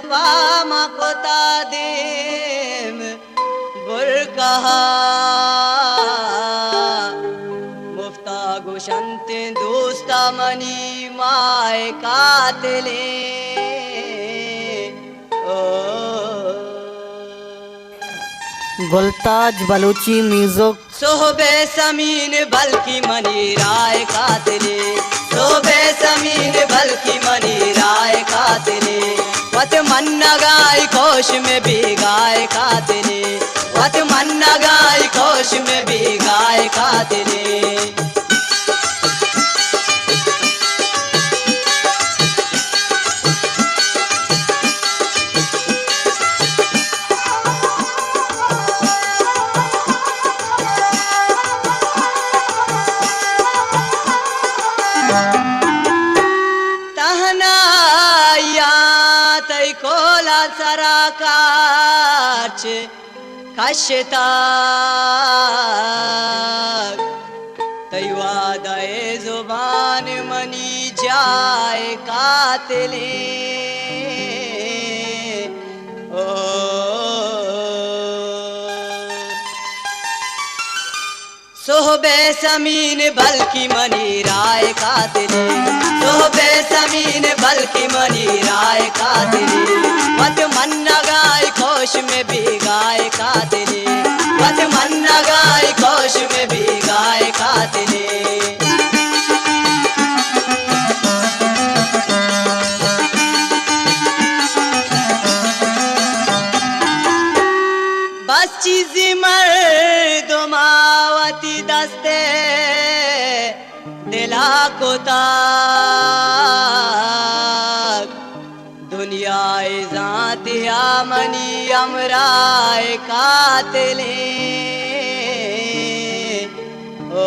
Pama kota dem burkaha mufta gushante dosta mani mai katile Gultaj Balochi music सोहबे समीन बल्कि मनी राय कातले सोहबे समीन बल्कि मनी राय कातले वत मन्ना गाय कोश में भी गाय कातले वत मन्ना गाय कोश में भी गाय कातले सराकाच कशता तैवादे जुबान मनी जाए कातले ओ सोहबे समीन बल्कि मनी राय कातले सोहबे समीन बल्कि मनी राय कातले वत मन्ना गाय कोश में भी गाय कातले वत मन्ना गाय कोश में भी गाय कातले बस चीज़ी मर्दमावती दस्ते दिला को ताक दुनिया जातिया मनी अमराय कातले ओ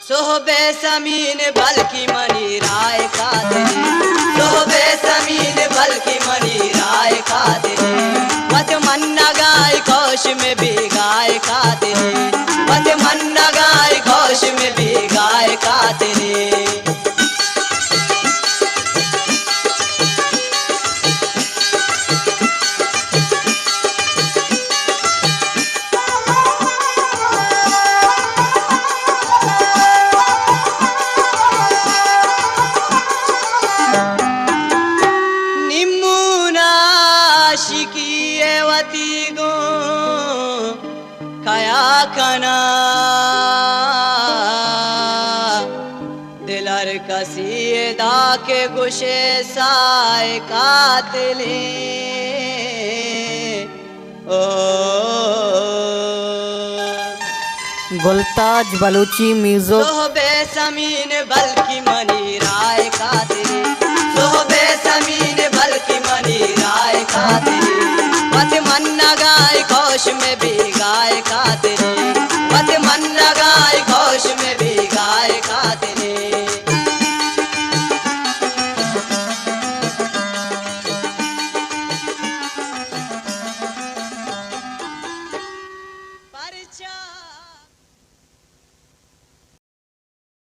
सोहबे समीन बल्कि मनी राय कातले सोहबे समीन बल्कि मनी राय कातले वत मन्ना गाय कोश में भी गाय कातले वत मन्ना गाय कोश में भी गाय कातले कना दिलर कसीए दा के गुशे साए कातले ओ गुलताज बलूची म्यूजिक सोहबे समीन बल्कि मनी राय कातले सोहबे समीन बल्कि मनी राय कातले वत मन्ना गाय कोश में भी गाय का